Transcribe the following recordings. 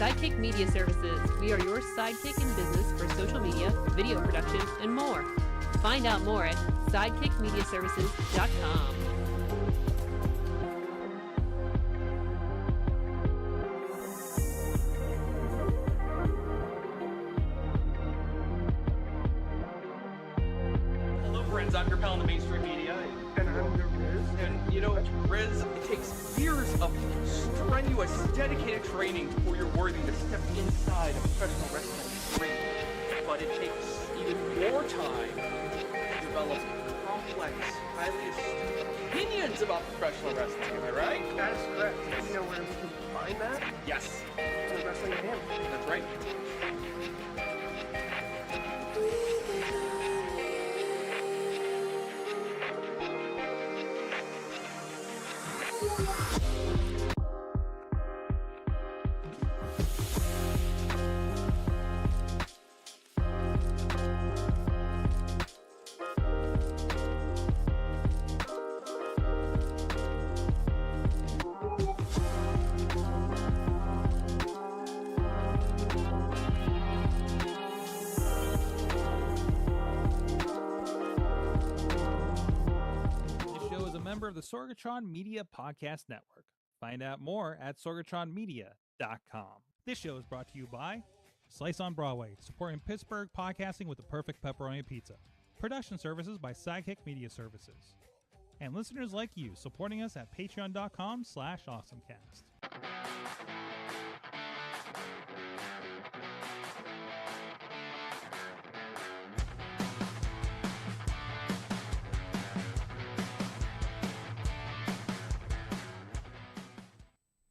Sidekick Media Services. We are your sidekick in business for social media, video production, and more. Find out more at sidekickmediaservices.com. Hello, friends. I'm your pal in the mainstream media. And I'm your Riz. And, you know, Riz, it takes years of strenuous, dedicated training before you're worthy to step inside a professional wrestling ring. But it takes even more time to develop complex, highly astute opinions about professional wrestling. Am I right? That is correct. You know where we can find that? Yes. In the Wrestling Camp. That's right. Of the Sorgatron Media Podcast Network. Find out more at sorgatronmedia.com. This show is brought to you by Slice on Broadway, supporting Pittsburgh podcasting with the perfect pepperoni pizza. Production services by Sidekick Media Services. And listeners like you, supporting us at patreon.com/awesomecast.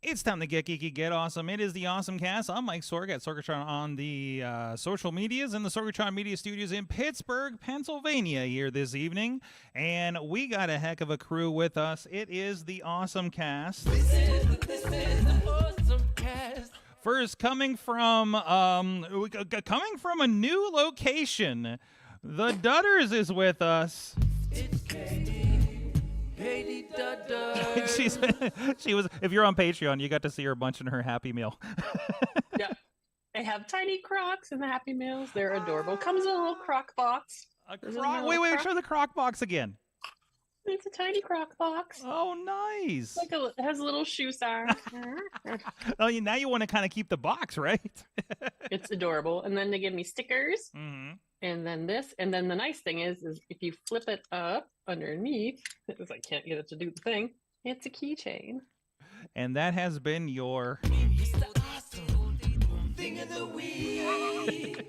It's time to get geeky, get awesome. It is the AwesomeCast. I'm Mike Sorg at Sorgatron on the social medias in the Sorgatron Media Studios in Pittsburgh, Pennsylvania here this evening. And we got a heck of a crew with us. It is the AwesomeCast. This is the AwesomeCast. First, coming from a new location, the Dudders is with us. It's Katie. Katie Dudder. she was. If you're on Patreon, you got to see her munching her Happy Meal. Yeah, they have tiny Crocs in the Happy Meals. They're adorable. Comes in a little Croc box. Wait! Show the Croc box again. It's a tiny Croc box. Oh, nice! It has a little shoe size. Oh, now you want to kind of keep the box, right? It's adorable. And then they give me stickers. Mm-hmm. And then this, and then the nice thing is if you flip it up underneath, because I can't get it to do the thing, it's a keychain. And that has been your thing of the week.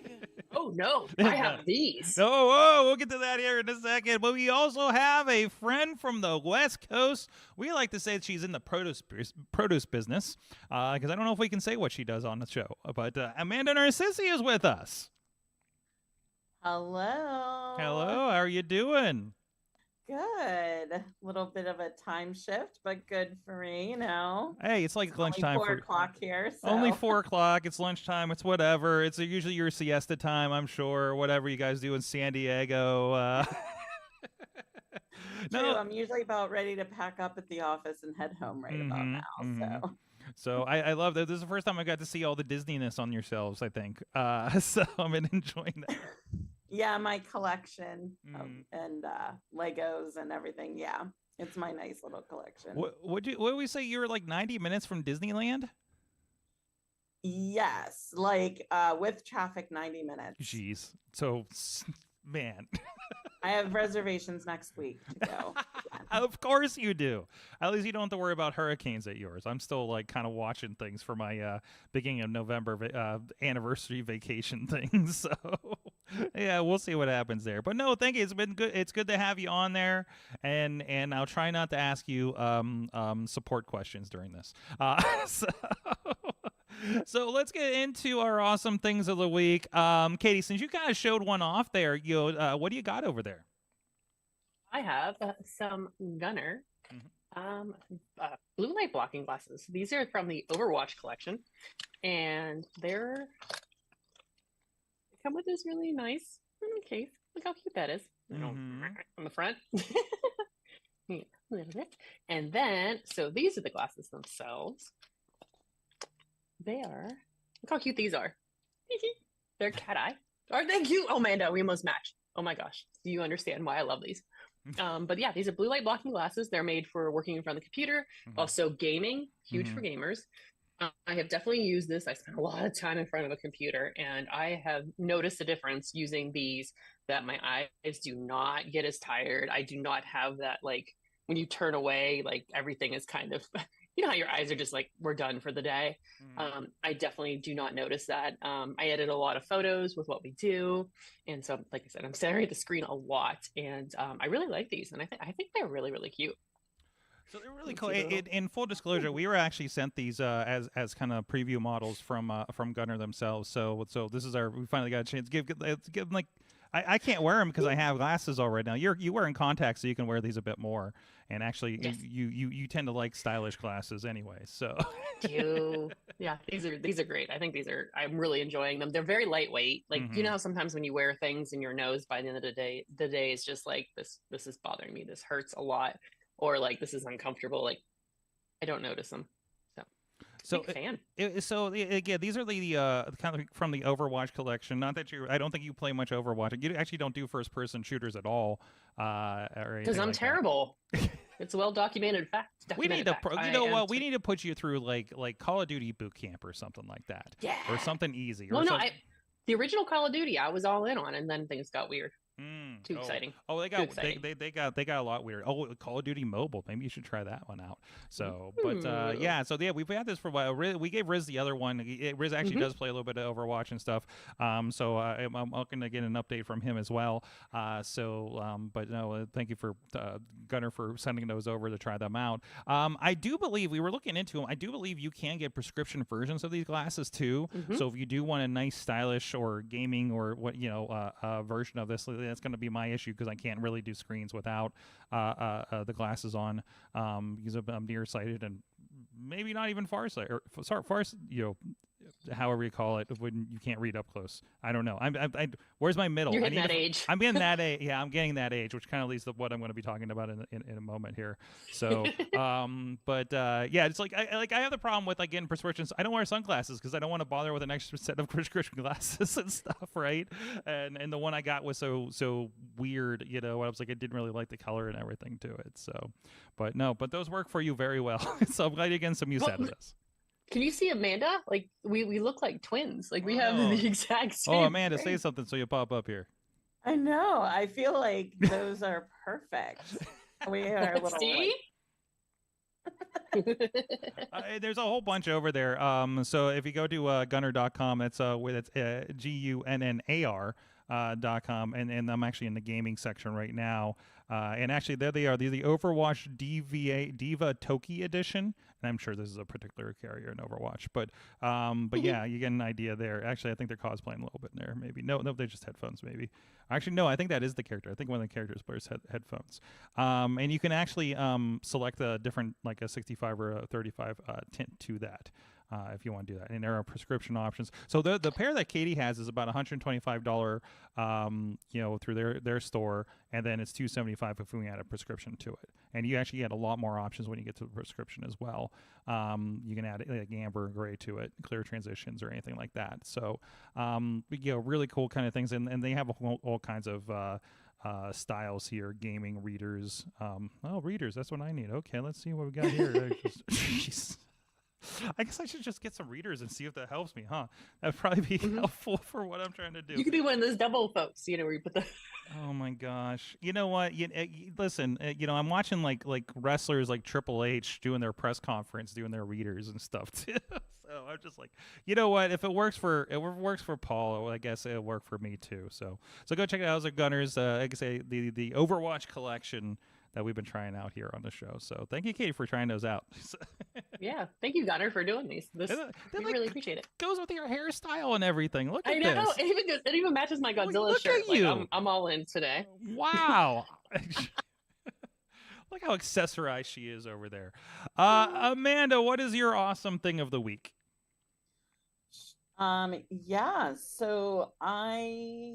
Oh no, I have these. Oh, we'll get to that here in a second. But we also have a friend from the West Coast. We like to say that she's in the produce business, because I don't know if we can say what she does on the show. But Amanda Narcissi is with us. Hello. Hello, how are you doing? Good. Little bit of a time shift, but good for me, you know. Hey, it's like lunchtime. Only 4 o'clock here. So. Only 4 o'clock. It's lunchtime. It's whatever. It's usually your siesta time, I'm sure. Whatever you guys do in San Diego. No, I'm usually about ready to pack up at the office and head home right about now. So I love that. This is the first time I got to see all the Disneyness on yourselves, I think. So I've been enjoying that. Yeah, my collection and Legos and everything. Yeah, it's my nice little collection. What would we say? You were like 90 minutes from Disneyland? Yes, like with traffic, 90 minutes. Jeez. So, man. I have reservations next week to go. Of course you do. At least you don't have to worry about hurricanes at yours. I'm still like kind of watching things for my beginning of November anniversary vacation things. So yeah, we'll see what happens there. But no, thank you. It's been good. It's good to have you on there, and I'll try not to ask you support questions during this. So let's get into our awesome things of the week. Katie, since you kind of showed one off there, what do you got over there? I have some Gunner blue light blocking glasses. These are from the Overwatch collection, and they come with this really nice case. Look how cute that is. On the front. And then, so these are the glasses themselves. They are Look how cute these are. They're cat eye. Aren't they cute? Oh, Amanda, we almost match. Oh my gosh. Do you understand why I love these? But yeah, these are blue light blocking glasses. They're made for working in front of the computer. Also gaming, huge for gamers. I have definitely used this. I spend a lot of time in front of a computer, and I have noticed a difference using these, that my eyes do not get as tired. I do not have that, like, when you turn away, like everything is kind of, you know how your eyes are just like, we're done for the day. I definitely do not notice that. I edit a lot of photos with what we do. And so, like I said, I'm staring at the screen a lot, and I really like these. And I think they're really, really cute. So they're really cool. In full disclosure, we were actually sent these as kind of preview models from Gunner themselves. So this is we finally got a chance to give them, like, I can't wear them because I have glasses all right now. You're wearing contacts, so you can wear these a bit more. And actually, Yes. you tend to like stylish glasses anyway. So Yeah, these are great. I think I'm really enjoying them. They're very lightweight. Like, you know how sometimes when you wear things in your nose, by the end of the day is just like, this is bothering me. This hurts a lot. Or like, this is uncomfortable. Like, I don't notice them. So big fan. Again, these are the kind of from the Overwatch collection. Not that I don't think you play much Overwatch. You actually don't do first person shooters at all. Because I'm terrible. It's a well documented fact. We need to, you know what? We need to put you through like Call of Duty boot camp or something like that. Yeah. Or something easy. Well, no, the original Call of Duty, I was all in on, and then things got weird. Too exciting. Oh, they got a lot weird. Oh, Call of Duty Mobile. Maybe you should try that one out. So, but yeah. So yeah, we've had this for a while. We gave Riz the other one. Riz actually does play a little bit of Overwatch and stuff. So I'm looking to get an update from him as well. But no, thank you for Gunner for sending those over to try them out. I do believe we were looking into them. I do believe you can get prescription versions of these glasses too. So if you do want a nice, stylish or gaming or what version of this, that's going to be my issue because I can't really do screens without the glasses on because I'm nearsighted and maybe not even farsighted or however you call it when you can't read up close. I don't know. Where's my middle? You're hitting that age. I'm getting that age. Yeah, I'm getting that age, which kind of leads to what I'm going to be talking about in a moment here. So, yeah, it's like I have the problem with getting prescriptions. I don't wear sunglasses because I don't want to bother with an extra set of prescription glasses and stuff, right? And the one I got was so weird, I was like, I didn't really like the color and everything to it. So, but those work for you very well. So I'm glad you're getting some use out of this. Can you see Amanda? Like we look like twins. Like we have the exact same. Oh, Amanda, face. say something so you pop up here. I know. I feel like those are perfect. We are a little. See? There's a whole bunch over there. So if you go to gunnar.com, it's GUNNAR.com, and I'm actually in the gaming section right now. And actually, there they are. They're the Overwatch Diva Toki edition, and I'm sure this is a particular carrier in Overwatch. But yeah, you get an idea there. Actually, I think they're cosplaying a little bit in there. Maybe no, they're just headphones. Maybe actually no, I think that is the character. I think one of the characters wears headphones. And you can actually select a different, like a 65 or a 35 tint to that. If you want to do that, and there are prescription options. So the pair that Katie has is about $125, through their store, and then it's $275 if we add a prescription to it. And you actually get a lot more options when you get to the prescription as well. You can add like amber and gray to it, clear transitions or anything like that. So really cool kind of things, and they have all kinds of styles here. Gaming, readers. Readers. That's what I need. Okay, let's see what we got here. Jeez. I guess I should just get some readers and see if that helps me, huh? That'd probably be helpful for what I'm trying to do. You could be one of those double folks, where you put the. Oh my gosh! You know what? Listen, I'm watching like wrestlers like Triple H doing their press conference, doing their readers and stuff too. So I'm just like, you know what? If it works for Paul, I guess it'll work for me too. So go check it out. Those are Gunners. Like I say, the Overwatch collection that we've been trying out here on the show. So thank you, Katie, for trying those out. Yeah, thank you, Gunner, for doing these. We really appreciate it. Goes with your hairstyle and everything. Look at this. I know. This. It even matches my Godzilla look shirt. At you. Like, I'm all in today. Wow. Look how accessorized she is over there. Amanda, what is your awesome thing of the week? Yeah. So I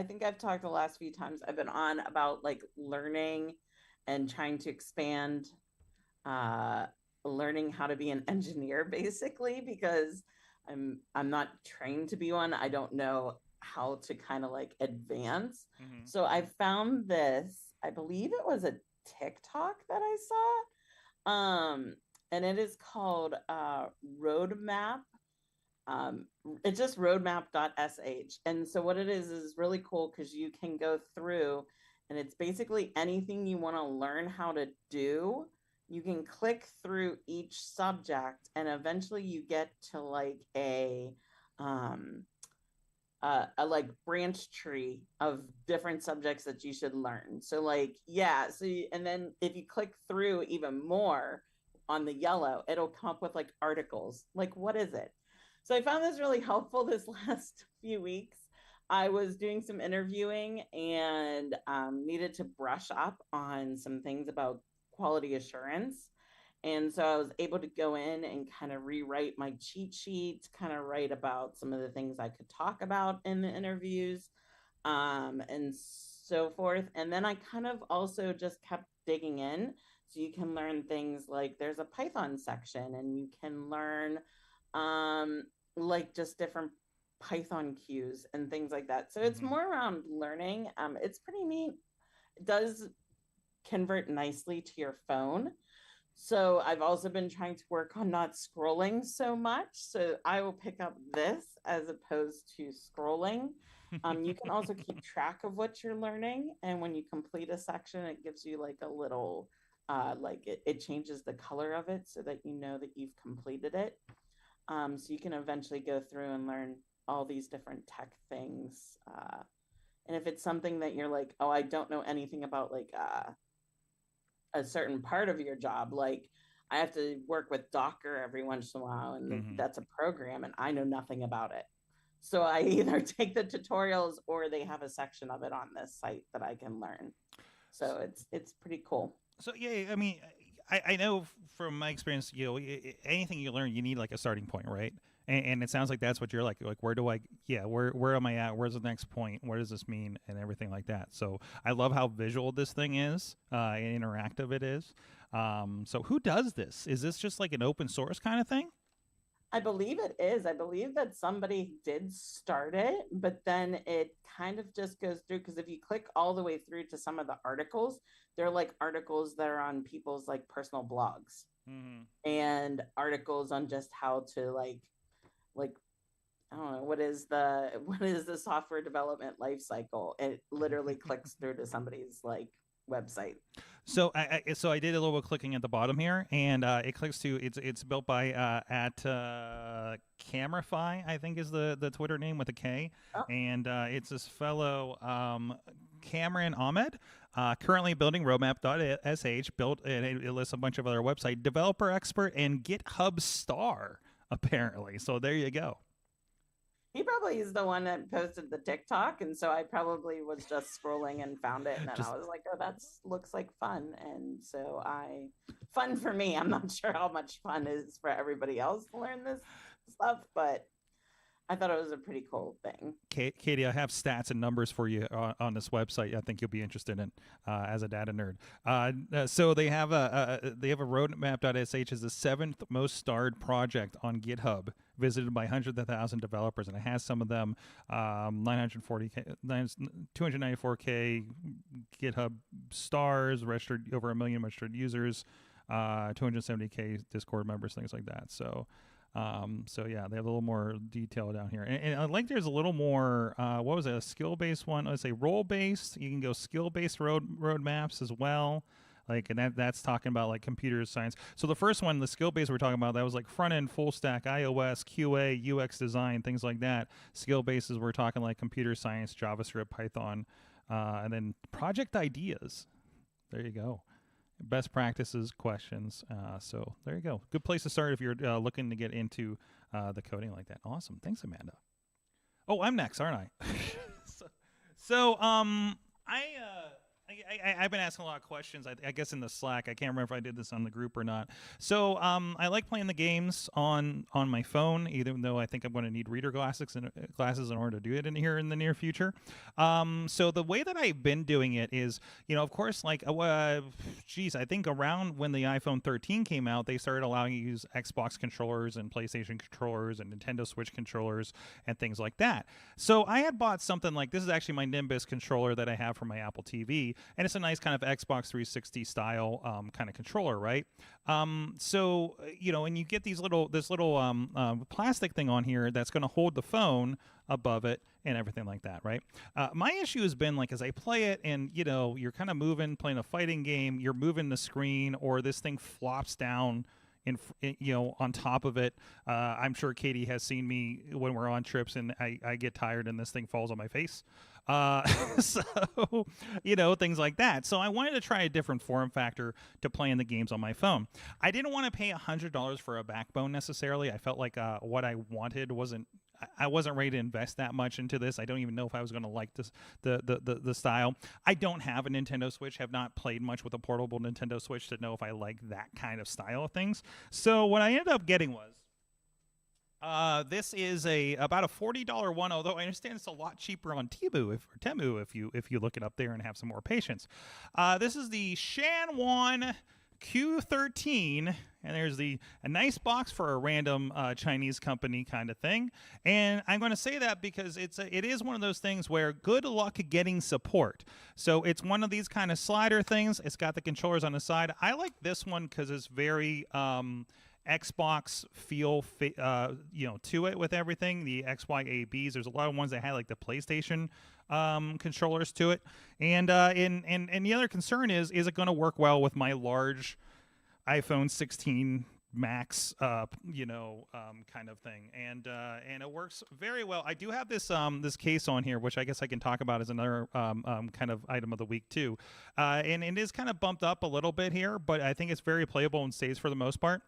think I've talked the last few times I've been on about like learning and trying to expand learning how to be an engineer, basically, because I'm not trained to be one. I don't know how to kind of like advance. Mm-hmm. So I found this, I believe it was a TikTok that I saw. And it is called Roadmap. It's just roadmap.sh. And so what it is really cool because you can go through and it's basically anything you want to learn how to do. You can click through each subject and eventually you get to like a like branch tree of different subjects that you should learn. So like, yeah. So, and then if you click through even more on the yellow, it'll come up with like articles. Like, what is it? So I found this really helpful this last few weeks. I was doing some interviewing and needed to brush up on some things about quality assurance. And so I was able to go in and kind of rewrite my cheat sheet, kind of write about some of the things I could talk about in the interviews and so forth. And then I kind of also just kept digging in. So you can learn things like there's a Python section and you can learn like just different Python cues and things like that. So it's more around learning. It's pretty neat. It does convert nicely to your phone. So I've also been trying to work on not scrolling so much. So I will pick up this as opposed to scrolling. You can also keep track of what you're learning. And when you complete a section, it gives you like a little, like it changes the color of it so that you know that you've completed it. So you can eventually go through and learn all these different tech things. And if it's something that you're like, oh, I don't know anything about like a certain part of your job, like I have to work with Docker every once in a while, and that's a program, and I know nothing about it. So I either take the tutorials or they have a section of it on this site that I can learn. So it's pretty cool. So yeah, I mean, I know from my experience, you know, anything you learn, you need like a starting point, right? And it sounds like that's what you're like where do I, where am I at? Where's the next point? What does this mean? And everything like that. So I love how visual this thing is, and interactive it is. So who does this? Is this just like an open source kind of thing? I believe it is. I believe that somebody did start it, but then it kind of just goes through because if you click all the way through to some of the articles, they're like articles that are on people's like personal blogs and articles on just how to like I don't know what is the software development life cycle. It literally clicks through to somebody's like website. So I did a little bit of clicking at the bottom here, and it clicks to it's built by at Camerify, I think is the Twitter name with a K, and it's this fellow Cameron Ahmed, currently building roadmap.sh, built and it lists a bunch of other website developer expert and GitHub star apparently. So there you go. He probably is the one that posted the TikTok, and so I probably was just scrolling and found it, and then I was like, "Oh, that looks like fun." And so fun for me. I'm not sure how much fun is for everybody else to learn this stuff, but I thought it was a pretty cool thing. Katie, I have stats and numbers for you on this website. I think you'll be interested in as a data nerd. So they have a roadmap.sh is the 7th most starred project on GitHub, visited by hundreds of thousands of developers, and it has some of them 294K GitHub stars, registered over 1 million registered users, 270K Discord members, things like that. So yeah, they have a little more detail down here, and I like there's a little more. What was it? A skill-based one? Let's say role-based. You can go skill-based roadmaps as well. Like, and that's talking about like computer science. So the first one, the skill-based we're talking about, that was like front-end, full-stack, iOS, QA, UX design, things like that. Skill-based is we're talking like computer science, JavaScript, Python, and then project ideas. There you go. Best practices, questions. So there you go. Good place to start if you're looking to get into the coding like that. Awesome. Thanks, Amanda. Oh, I'm next, aren't I? I've been asking a lot of questions. I guess in the Slack, I can't remember if I did this on the group or not. So I like playing the games on my phone, even though I think I'm going to need reader glasses in order to do it in here in the near future. So the way that I've been doing it is, of course, like, I think around when the iPhone 13 came out, they started allowing you to use Xbox controllers and PlayStation controllers and Nintendo Switch controllers and things like that. So I had bought something like this is actually my Nimbus controller that I have for my Apple TV, and it's a nice kind of Xbox 360 style kind of controller, right? So and you get this little plastic thing on here that's going to hold the phone above it and everything like that, right? My issue has been like as I play it and you're kind of moving, playing a fighting game, you're moving the screen, or this thing flops down on top of it. I'm sure Katie has seen me when we're on trips and I get tired and this thing falls on my face. So, things like that. So I wanted to try a different form factor to play in the games on my phone. I didn't want to pay $100 for a backbone necessarily. I felt like what I wanted I wasn't ready to invest that much into this. I don't even know if I was going to like this, the style. I don't have a Nintendo Switch, have not played much with a portable Nintendo Switch to know if I like that kind of style of things. So what I ended up getting was this is about a $40 one, although I understand it's a lot cheaper on Temu if you look it up there and have some more patience. This is the Shanwan Q13, and there's a nice box for a random Chinese company kind of thing. And I'm going to say that because it is one of those things where good luck getting support. So it's one of these kind of slider things. It's got the controllers on the side. I like this one because it's very Xbox feel to it with everything. The XYABs. There's a lot of ones that had like the PlayStation controllers to it, and the other concern is it going to work well with my large iPhone 16 Max kind of thing, and it works very well. I do have this this case on here, which I guess I can talk about as another kind of item of the week too, and it is kind of bumped up a little bit here, but I think it's very playable and stays for the most part.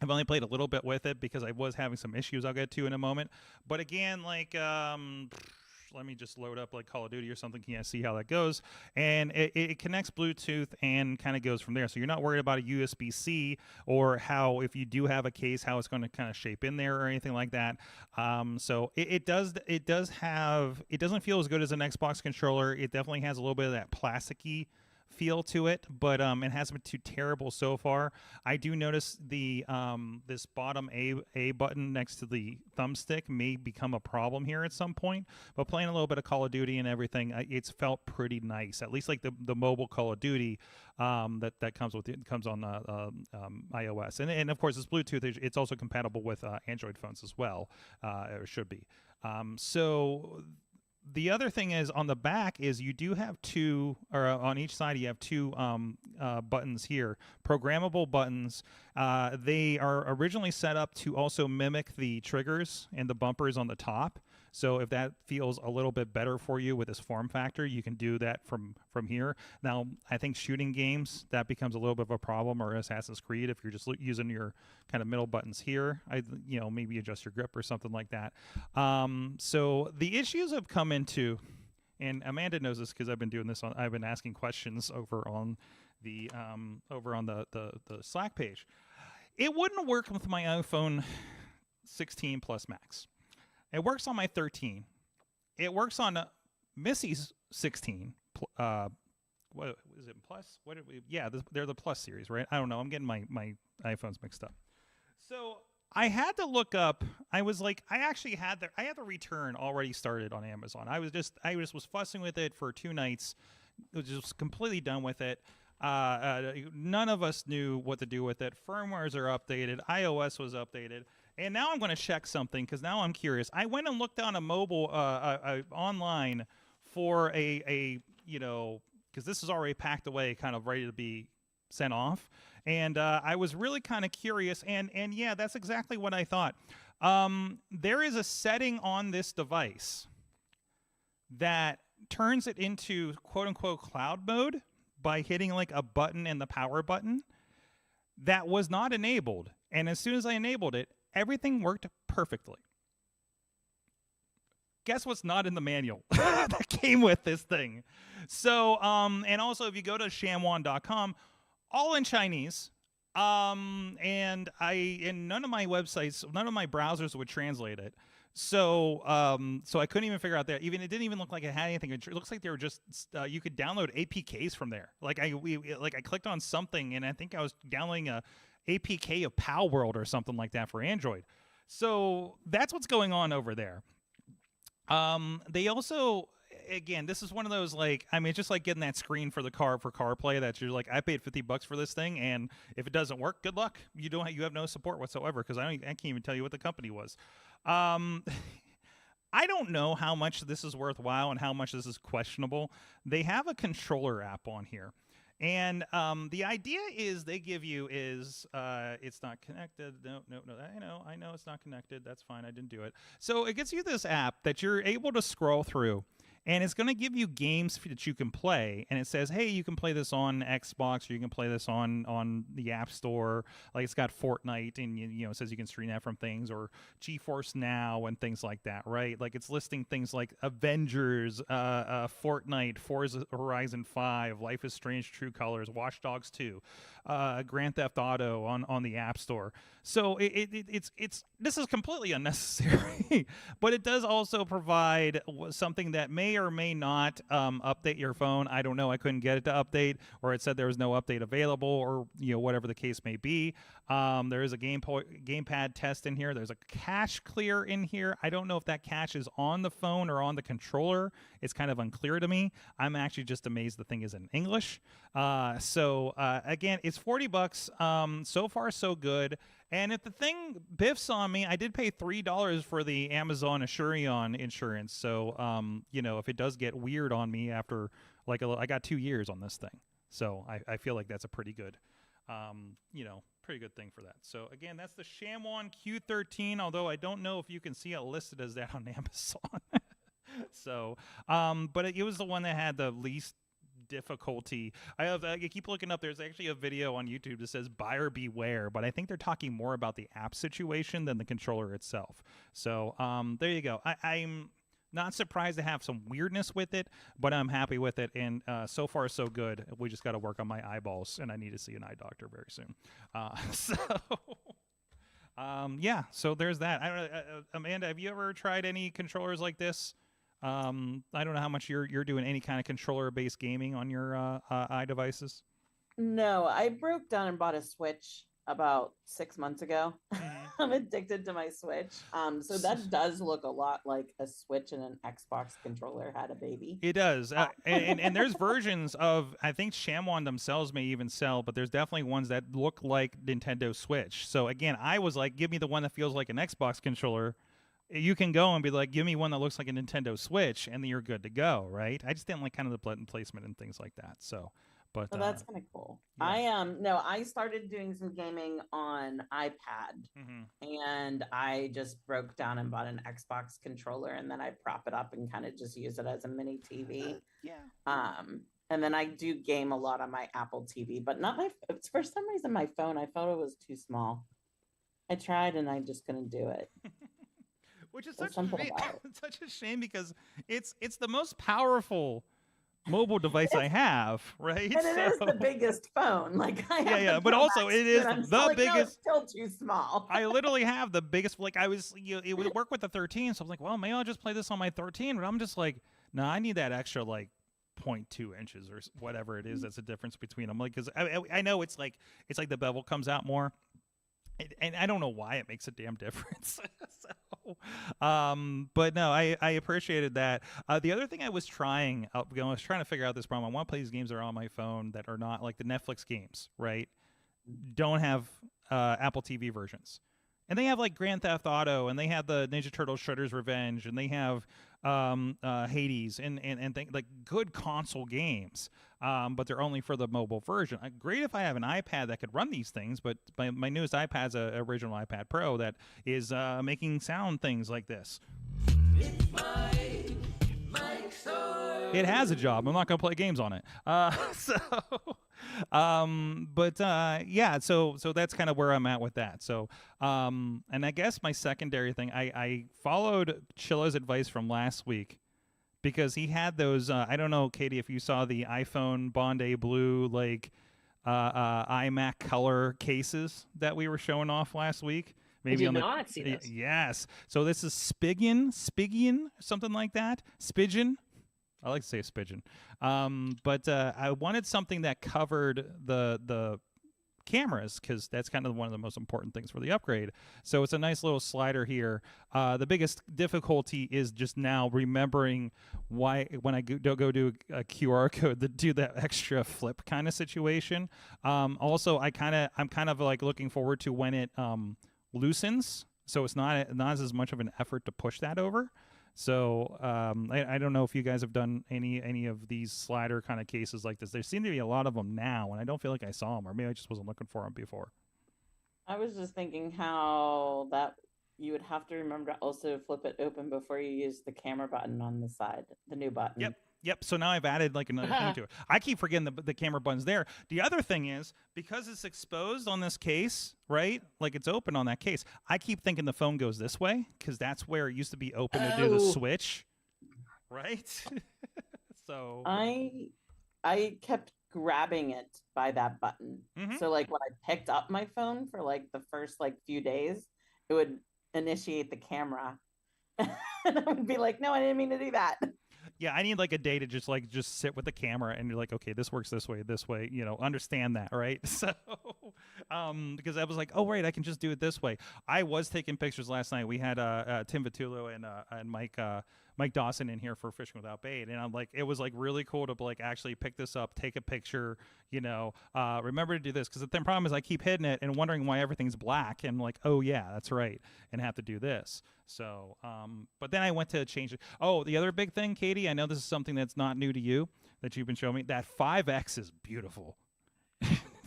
I've only played a little bit with it because I was having some issues I'll get to in a moment. But again, like, let me just load up like Call of Duty or something. Can you see how that goes? And it connects Bluetooth and kind of goes from there. So you're not worried about a USB-C or how, if you do have a case, how it's going to kind of shape in there or anything like that. So it doesn't feel as good as an Xbox controller. It definitely has a little bit of that plasticky feel to it, but it hasn't been too terrible so far. I do notice the this bottom A button next to the thumbstick may become a problem here at some point, but playing a little bit of Call of Duty and everything, it's felt pretty nice, at least like the mobile Call of Duty that comes with it, comes on iOS, and of course it's Bluetooth. It's also compatible with Android phones as well, or should be. So the other thing is on the back is you do have two, or on each side you have two buttons here, programmable buttons. They are originally set up to also mimic the triggers and the bumpers on the top. So if that feels a little bit better for you with this form factor, you can do that from here. Now, I think shooting games, that becomes a little bit of a problem, or Assassin's Creed, if you're just using your kind of middle buttons here, maybe adjust your grip or something like that. So the issues have come into, and Amanda knows this because I've been doing this I've been asking questions over on the Slack page. It wouldn't work with my iPhone 16 Plus Max. It works on my 13. It works on Missy's 16. What is it, Plus? They're the Plus series, right? I don't know. I'm getting my iPhones mixed up. So I had to look up. I was like, I had the return already started on Amazon. I was fussing with it for 2 nights. I was just completely done with it. None of us knew what to do with it. Firmwares are updated. iOS was updated. And now I'm going to check something because now I'm curious. I went and looked on a mobile online for because this is already packed away, kind of ready to be sent off. And I was really kind of curious. And yeah, that's exactly what I thought. There is a setting on this device that turns it into quote unquote cloud mode by hitting like a button and the power button that was not enabled. And as soon as I enabled it, everything worked perfectly. Guess what's not in the manual that came with this thing? So, and also if you go to shamwan.com, all in Chinese. And none of my websites, none of my browsers would translate it. So, so I couldn't even figure out that. Even it didn't even look like it had anything. It looks like they were just you could download APKs from there. Like I clicked on something and I think I was downloading a APK of Pal World or something like that for Android. So that's what's going on over there. They also, again, this is one of those, like, I mean, it's just like getting that screen for the car for CarPlay that you're like, I paid $50 for this thing, and if it doesn't work, good luck. You have no support whatsoever, because I can't even tell you what the company was. I don't know how much this is worthwhile and how much this is questionable. They have a controller app on here. And the idea is they give you is it's not connected. No. I know it's not connected. That's fine. I didn't do it. So it gives you this app that you're able to scroll through. And it's going to give you games that you can play, and it says, "Hey, you can play this on Xbox, or you can play this on the App Store." Like it's got Fortnite, and it says you can stream that from things, or GeForce Now, and things like that, right? Like it's listing things like Avengers, Fortnite, Forza Horizon 5, Life is Strange: True Colors, Watch Dogs 2, Grand Theft Auto on the App Store. So this is completely unnecessary, but it does also provide something that may or may not update your phone. I don't know. I couldn't get it to update, or it said there was no update available, or whatever the case may be. There is a gamepad test in here. There's a cache clear in here. I don't know if that cache is on the phone or on the controller. It's kind of unclear to me. I'm actually just amazed the thing is in English. So again, it's $40. So far, so good. And if the thing biffs on me, I did pay $3 for the Amazon Assurion insurance. So, if it does get weird on me after, I got 2 years on this thing. So I feel like that's a pretty good, pretty good thing for that. So again, that's the Shamwan Q13, although I don't know if you can see it listed as that on Amazon. So, but it was the one that had the least difficulty. I keep looking up. There's actually a video on YouTube that says buyer beware, but I think they're talking more about the app situation than the controller itself. So there you go. I'm not surprised to have some weirdness with it, but I'm happy with it, and so far so good. We just got to work on my eyeballs, and I need to see an eye doctor very soon. Yeah, so there's that. I don't know, Amanda, have you ever tried any controllers like this? I don't know how much you're doing any kind of controller-based gaming on your iDevices. No, I broke down and bought a Switch about 6 months ago. I'm addicted to my Switch. So that does look a lot like a Switch and an Xbox controller had a baby. It does. And there's versions of, I think Shamwan themselves may even sell, but there's definitely ones that look like Nintendo Switch. So again, I was like, give me the one that feels like an Xbox controller. You can go and be like, give me one that looks like a Nintendo Switch, and then you're good to go, right? I just didn't like kind of the button placement and things like that. So, but that's kind of cool. Yeah. I started doing some gaming on iPad, and I just broke down and bought an Xbox controller, and then I prop it up and kind of just use it as a mini TV. And then I do game a lot on my Apple TV, but not for some reason my phone. I felt it was too small. I tried and I just couldn't do it. Which is such a shame because it's the most powerful mobile device I have, right? And it is the biggest phone. Like I have but also it is the biggest. No, it's still too small. I literally have the biggest. Like it would work with the 13, so I was like, well, maybe I'll just play this on my 13. But I'm just like, no, I need that extra 0.2 inches or whatever it is. That's the difference between them. Like, because I know it's like the bevel comes out more. And I don't know why it makes a damn difference. But no, I appreciated that. The other thing I was trying to figure out this problem. I want to play these games that are on my phone that are not like the Netflix games, right? Don't have Apple TV versions. And they have like Grand Theft Auto, and they have the Ninja Turtles Shredder's Revenge, and they have Hades, and like good console games. But they're only for the mobile version. Great if I have an iPad that could run these things, but my newest iPad's an original iPad Pro that is making sound things like this. It has a job. I'm not going to play games on it. Yeah, so that's kind of where I'm at with that. So, and I guess my secondary thing, I followed Chilla's advice from last week because he had those. I don't know, Katie, if you saw the iPhone Bondi Blue iMac color cases that we were showing off last week. Maybe I on did the not see this. yes. So this is Spigian, something like that. Spigeon. I like to say Spigeon. But I wanted something that covered the cameras, because that's kind of one of the most important things for the upgrade. So it's a nice little slider here. The biggest difficulty is just now remembering why when I go do a QR code to do that extra flip kind of situation. Also, I'm kind of like looking forward to when it loosens, so it's not as much of an effort to push that over. So I don't know if you guys have done any of these slider kind of cases like this. There seem to be a lot of them now, and I don't feel like I saw them, or maybe I just wasn't looking for them before. I was just thinking how that you would have to remember to also flip it open before you use the camera button on the side, the new button. Yep. So now I've added like another thing to it. I keep forgetting the camera button's there. The other thing is, because it's exposed on this case, right? Like it's open on that case. I keep thinking the phone goes this way, because that's where it used to be open to do the switch, right? So I kept grabbing it by that button. So like when I picked up my phone for like the first like few days, it would initiate the camera. And I would be like, no, I didn't mean to do that. Yeah, I need like a day to just sit with the camera and you're like, okay, this works this way, understand that, right? So, because I was like, oh, right, I can just do it this way. I was taking pictures last night. We had Tim Vitullo and Mike Dawson in here for Fishing Without Bait, and I'm like, it was like really cool to like actually pick this up, take a picture, remember to do this, because the problem is I keep hitting it and wondering why everything's black, and like, oh yeah, that's right, and have to do this. So, but then I went to change it. Oh, the other big thing, Katie, I know this is something that's not new to you that you've been showing me. That 5X is beautiful.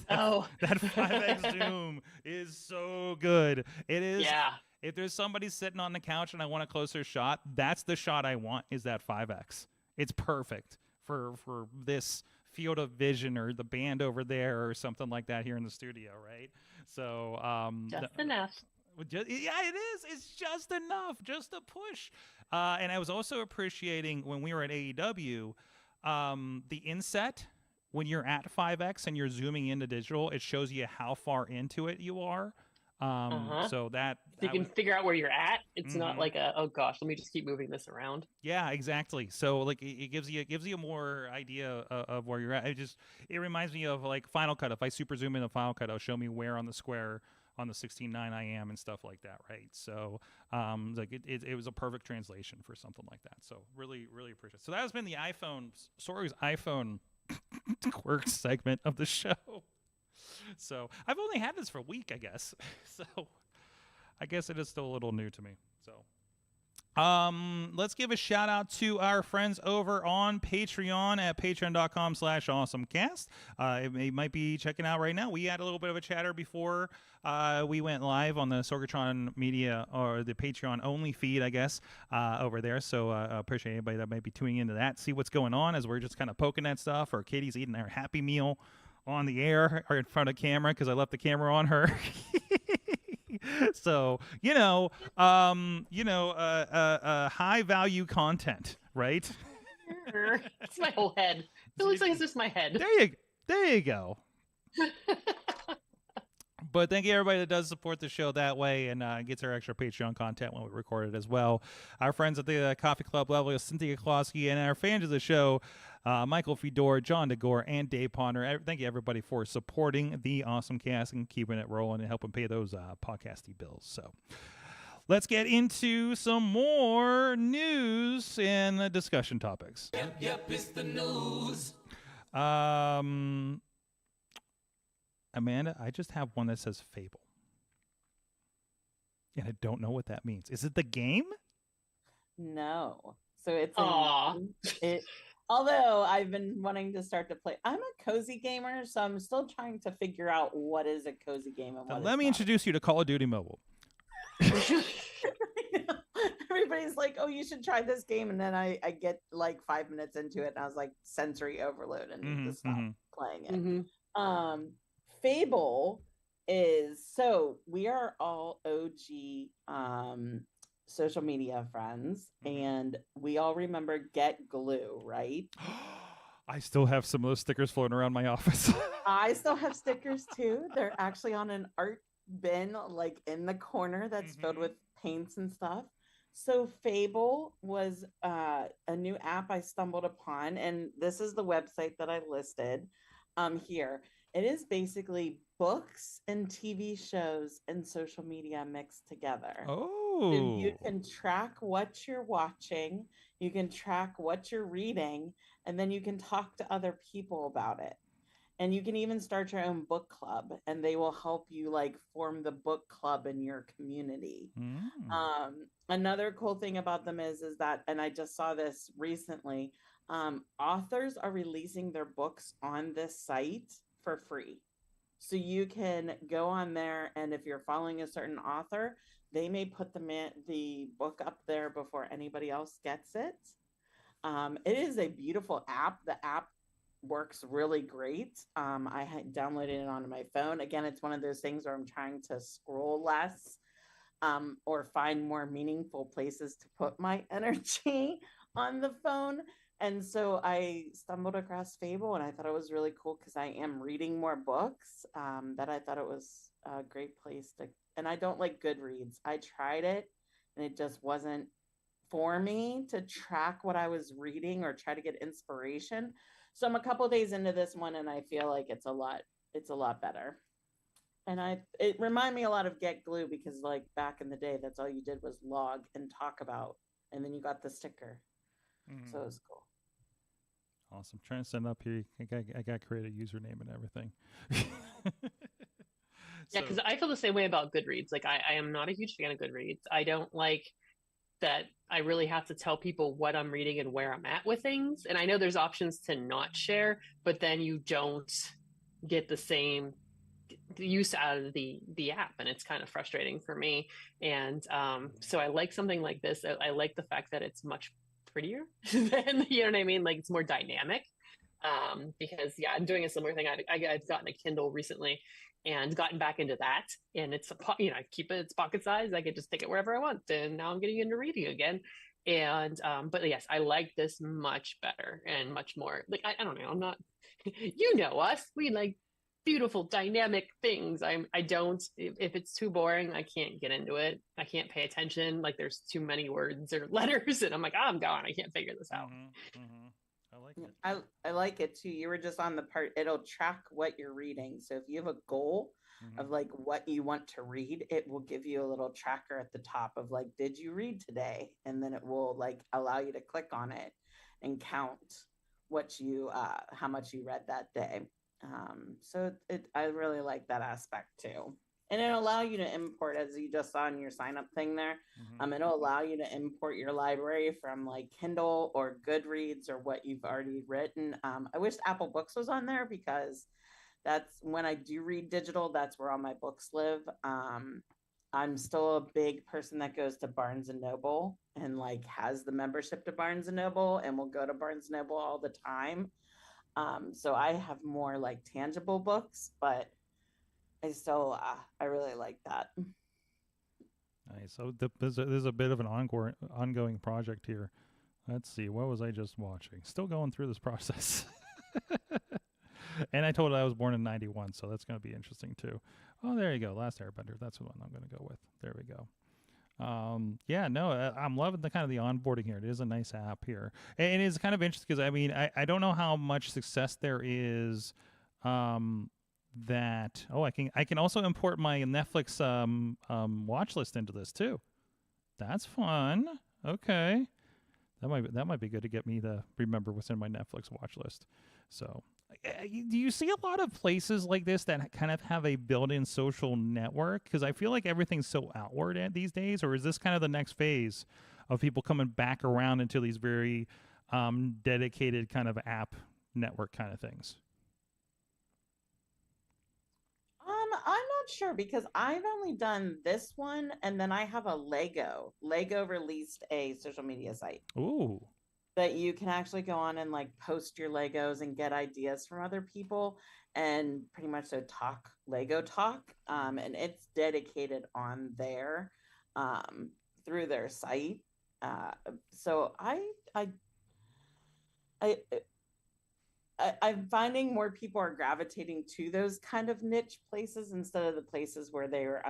Oh, that 5X zoom is so good. It is. Yeah. If there's somebody sitting on the couch and I want a closer shot, that's the shot I want, is that 5X. It's perfect for this field of vision or the band over there or something like that here in the studio, right? So just enough. Yeah, it is. It's just enough, just a push. And I was also appreciating when we were at AEW, the inset. When you're at 5X and you're zooming into digital, it shows you how far into it you are. So that you can figure out where you're at. It's not like oh gosh, let me just keep moving this around. Yeah, exactly. So like it gives you more idea of where you're at. It reminds me of like Final Cut. If I super zoom into Final Cut, it'll show me where on the square on the 16:9 I am and stuff like that, right? So like it was a perfect translation for something like that. So really appreciate it. So that has been the Sorry's iPhone quirk segment of the show. So I've only had this for a week, I guess. So I guess it is still a little new to me. So let's give a shout out to our friends over on Patreon at patreon.com/awesomecast. You might be checking out right now. We had a little bit of a chatter before we went live on the Sorgatron Media or the Patreon only feed, I guess, over there. So I appreciate anybody that might be tuning into that, see what's going on as we're just kind of poking at stuff, or Katie's eating her Happy Meal on the air or in front of camera because I left the camera on her. So, high value content, right? It's my whole head. It looks like it's just my head. There you go. But thank you everybody that does support the show that way and gets our extra Patreon content when we record it as well. Our friends at the Coffee Club level, Cynthia Klosky, and our fans of the show, Michael Fedor, John DeGore, and Dave Ponder. Thank you everybody for supporting the Awesome Cast and keeping it rolling and helping pay those podcasty bills. So let's get into some more news and discussion topics. Yep, it's the news. Amanda, I just have one that says Fable. And I don't know what that means. Is it the game? No. So it's Aww. Although I've been wanting to start to play. I'm a cozy gamer, so I'm still trying to figure out what is a cozy game and what Let me introduce you to Call of Duty Mobile. Everybody's like, oh, you should try this game. And then I get like 5 minutes into it and I was like sensory overload and need to stop playing it. Fable is, so we are all OG social media friends, Mhm. and we all remember Get Glue, right? I still have some of those stickers floating around my office. I still have stickers too. They're actually on an art bin, like in the corner, that's filled with paints and stuff. So Fable was a new app I stumbled upon, and this is the website that I listed here. It is basically books and TV shows and social media mixed together. So you Oh. can track what you're watching, you can track what you're reading, and then you can talk to other people about it. And you can even start your own book club, and they will help you like form the book club in your community. Mm. Another cool thing about them is that, and I just saw this recently, authors are releasing their books on this site for free. So you can go on there, and if you're following a certain author, they may put the book up there before anybody else gets it. It is a beautiful app. The app works really great. I had downloaded it onto my phone. Again, it's one of those things where I'm trying to scroll less, or find more meaningful places to put my energy on the phone. And so I stumbled across Fable, and I thought it was really cool because I am reading more books. That I thought it was a great place to. And I don't like Goodreads. I tried it, and it just wasn't for me to track what I was reading or try to get inspiration. So I'm a couple days into this one, and I feel like it's a lot better. And it reminded me a lot of Get Glue, because like back in the day, that's all you did was log and talk about, and then you got the sticker. So it was cool. Awesome. Trying to send up here. I got to create a username and everything. Yeah, because I feel the same way about Goodreads. Like, I am not a huge fan of Goodreads. I don't like that I really have to tell people what I'm reading and where I'm at with things. And I know there's options to not share, but then you don't get the same use out of the app, and it's kind of frustrating for me. And so I like something like this. I like the fact that it's much prettier than, you know what I mean, like it's more dynamic. Because yeah, I'm doing a similar thing. I've gotten a Kindle recently and gotten back into that, and it's I keep it, it's pocket size. I can just take it wherever I want, and now I'm getting into reading again. And but yes, I like this much better and much more, like I don't know, I'm not you know us, we like beautiful dynamic things. I don't, if it's too boring, I can't get into it. I can't pay attention, like there's too many words or letters, and I'm like, oh, I'm gone, I can't figure this out. I like it. I like it too. You were just on the part, it'll track what you're reading. So if you have a goal of like what you want to read, it will give you a little tracker at the top of like, did you read today? And then it will like allow you to click on it and count what you how much you read that day. So I really like that aspect too. And it'll allow you to import, as you just saw in your sign up thing there. It'll allow you to import your library from like Kindle or Goodreads or what you've already written. I wish Apple Books was on there, because that's when I do read digital, that's where all my books live. I'm still a big person that goes to Barnes and Noble and like has the membership to Barnes and Noble and will go to Barnes and Noble all the time. So I have more like tangible books, but I really like that. Nice. So there's a bit of an ongoing project here. Let's see. What was I just watching? Still going through this process. And I told you I was born in 91, so that's going to be interesting too. Oh, there you go. Last Airbender. That's the one I'm going to go with. There we go. Yeah, no, I'm loving the kind of the onboarding here. It is a nice app here. And it's kind of interesting because, I mean, I don't know how much success there is that, I can also import my Netflix watch list into this too. That's fun. Okay. That might be good to get me to remember what's in my Netflix watch list. So, do you see a lot of places like this that kind of have a built-in social network? Because I feel like everything's so outward these days. Or is this kind of the next phase of people coming back around into these very dedicated kind of app network kind of things? I'm not sure, because I've only done this one, and then I have a Lego. Lego released a social media site. Ooh. That you can actually go on and like post your Legos and get ideas from other people, and pretty much so Lego talk. And it's dedicated on there through their site. So I I'm finding more people are gravitating to those kind of niche places instead of the places where they're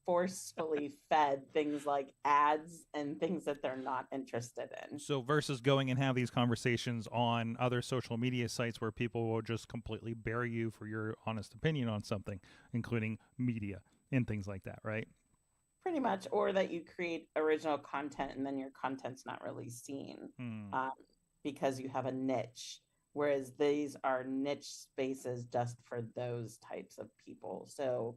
forcefully fed things like ads and things that they're not interested in. So versus going and have these conversations on other social media sites where people will just completely bury you for your honest opinion on something, including media and things like that, right? Pretty much, or that you create original content and then your content's not really seen because you have a niche. Whereas these are niche spaces just for those types of people. So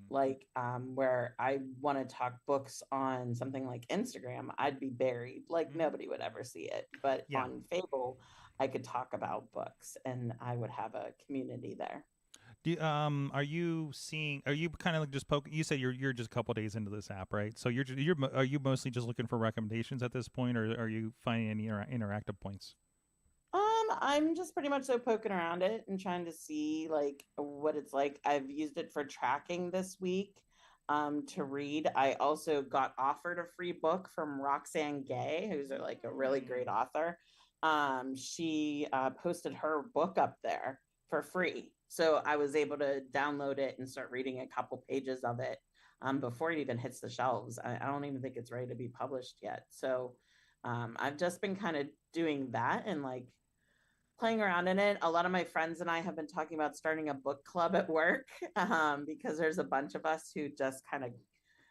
like where I want to talk books on something like Instagram, I'd be buried. Like nobody would ever see it. But on Fable, I could talk about books and I would have a community there. Are you kind of like just poking? You said you're just a couple days into this app, right? So are you mostly just looking for recommendations at this point, or are you finding any interactive points? I'm just pretty much poking around it and trying to see like what it's like. I've used it for tracking this week to read. I also got offered a free book from Roxane Gay, who's like a really great author. She posted her book up there for free. So I was able to download it and start reading a couple pages of it before it even hits the shelves. I don't even think it's ready to be published yet. So I've just been kind of doing that and like playing around in it. A lot of my friends and I have been talking about starting a book club at work because there's a bunch of us who just kind of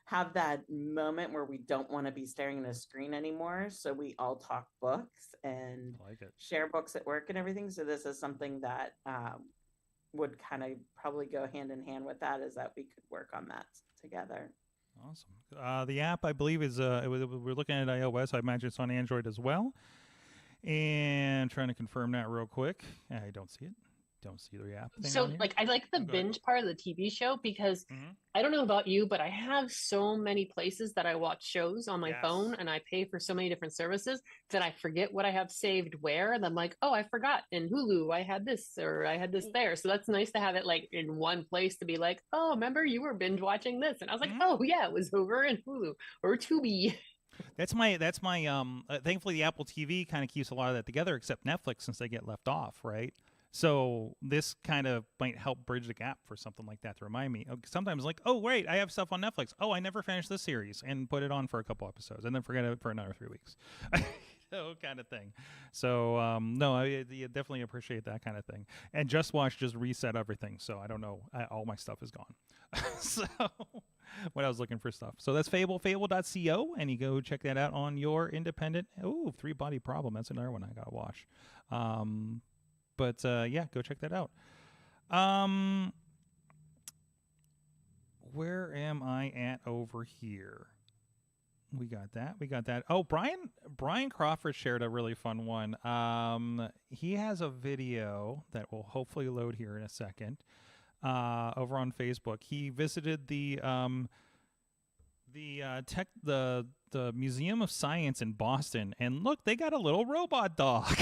have that moment where we don't want to be staring at a screen anymore. So we all talk books and share books at work and everything. So this is something that would kind of probably go hand in hand with that, is that we could work on that together. Awesome. The app, I believe, is we're looking at iOS. I imagine it's on Android as well. And trying to confirm that real quick. I don't see it. Don't see the app. So, like, I like the binge part of the TV show because I don't know about you, but I have so many places that I watch shows on my phone, and I pay for so many different services that I forget what I have saved where. And I'm like, oh, I forgot in Hulu I had this, or I had this there. So that's nice to have it like in one place to be like, oh, remember you were binge watching this, and I was like, oh yeah, it was over in Hulu or Tubi. That's my thankfully the Apple TV kind of keeps a lot of that together, except Netflix, since they get left off, right? So this kind of might help bridge the gap for something like that to remind me. Sometimes like, oh wait, I have stuff on Netflix. Oh, I never finished this series, and put it on for a couple episodes and then forget it for another 3 weeks. So kind of thing. So no, I definitely appreciate that kind of thing. And Just Watch just reset everything, so I don't know. All my stuff is gone. So when I was looking for stuff. So that's fable.co, and you go check that out on your independent. Oh, Three Body Problem. That's another one I gotta watch. But yeah, go check that out. Where am I at over here? We got that. Oh, Brian Crawford shared a really fun one. He has a video that will hopefully load here in a second. Over on Facebook, he visited the Museum of Science in Boston, and look, they got a little robot dog.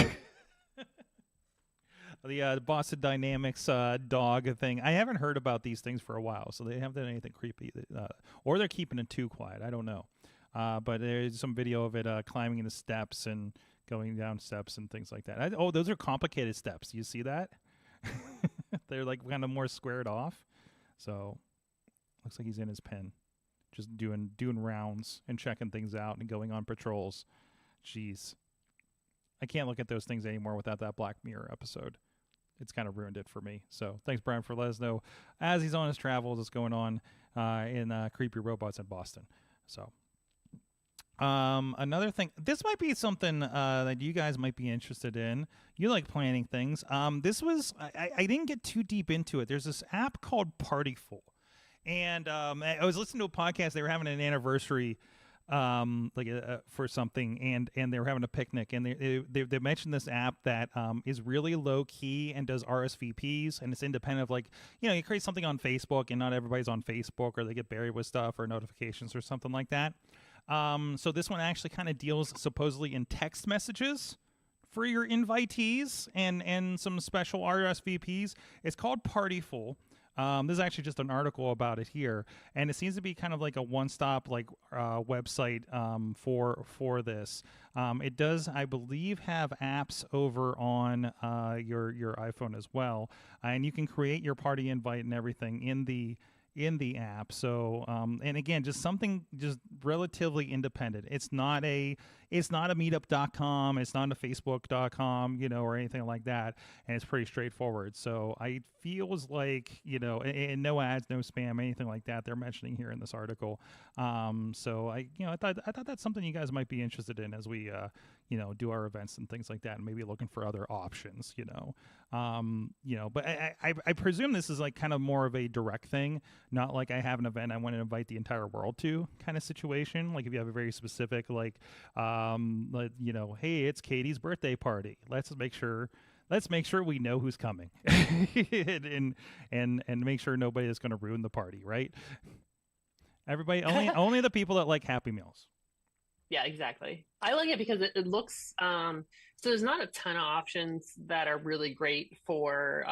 The Boston Dynamics dog thing. I haven't heard about these things for a while, so they haven't done anything creepy, or they're keeping it too quiet. I don't know. But there's some video of it climbing in the steps and going down steps and things like that. Oh, those are complicated steps. You see that? They're like kind of more squared off. So looks like he's in his pen, just doing rounds and checking things out and going on patrols. Jeez. I can't look at those things anymore without that Black Mirror episode. It's kind of ruined it for me. So thanks, Brian, for letting us know as he's on his travels what's going on in Creepy Robots in Boston. So another thing, this might be something that you guys might be interested in. You like planning things. This was, I didn't get too deep into it. There's this app called Partyful. And I was listening to a podcast. They were having an anniversary for something, and they were having a picnic, and they mentioned this app that is really low key and does RSVPs, and it's independent of, like, you create something on Facebook and not everybody's on Facebook, or they get buried with stuff or notifications or something like that. So this one actually kind of deals supposedly in text messages for your invitees and some special RSVPs. It's called Partyful. This is actually just an article about it here, and it seems to be kind of like a one-stop website for this. It does, I believe, have apps over on your iPhone as well, and you can create your party invite and everything in the app. So and again, just something just relatively independent. It's not a meetup.com, it's not a facebook.com, or anything like that, and it's pretty straightforward. So I feels like, and no ads, no spam, anything like that they're mentioning here in this article. So I thought that's something you guys might be interested in as we do our events and things like that, and maybe looking for other options, but I presume this is like kind of more of a direct thing, not like I have an event I want to invite the entire world to kind of situation. Like if you have a very specific, hey, it's Katie's birthday party. Let's make sure we know who's coming and make sure nobody is going to ruin the party, right? Everybody, only the people that like Happy Meals. Yeah, exactly. I like it because it looks so there's not a ton of options that are really great for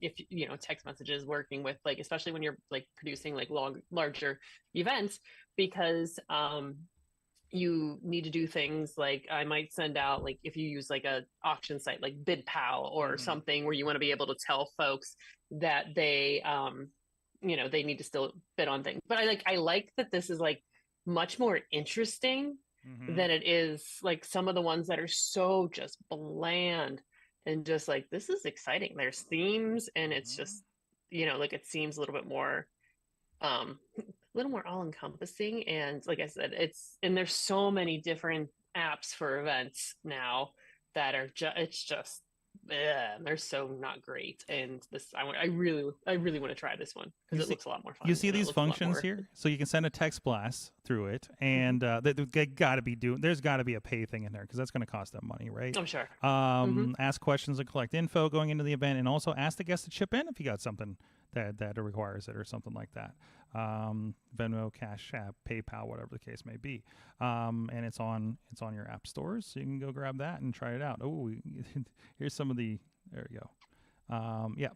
if text messages working with, like, especially when you're like producing like larger events, because you need to do things like I might send out, like if you use like a auction site like BidPal or something where you want to be able to tell folks that they they need to still bid on things. But I like that this is like much more interesting than it is like some of the ones that are so just bland and just like, this is exciting. There's themes and it's just, like it seems a little bit more all encompassing. And like I said, and there's so many different apps for events now that are they're so not great. And this, I really want to try this one because it looks a lot more fun. You see these functions here, so you can send a text blast through it, and they got to be there's got to be a pay thing in there because that's going to cost them money, right? I'm sure. Ask questions and collect info going into the event, and also ask the guest to chip in if you got something that requires it or something like that. Venmo, Cash App, PayPal, whatever the case may be. And it's on your app stores, so you can go grab that and try it out. Oh, here's some of the, there we go.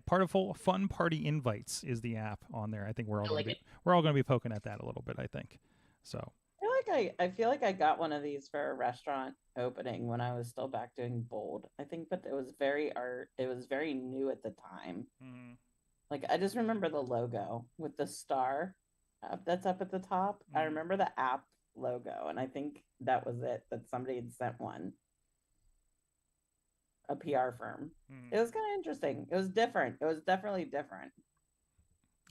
Part of Fun Party Invites is the app on there. I think we're all going to be poking at that a little bit, I think. So I feel like I got one of these for a restaurant opening when I was still back doing Bold, I think, but it was very new at the time. Like, I just remember the logo with the star that's up at the top. I remember the app logo, and I think that was it, that somebody had sent one. A PR firm. It was kind of interesting. It was different. It was definitely different.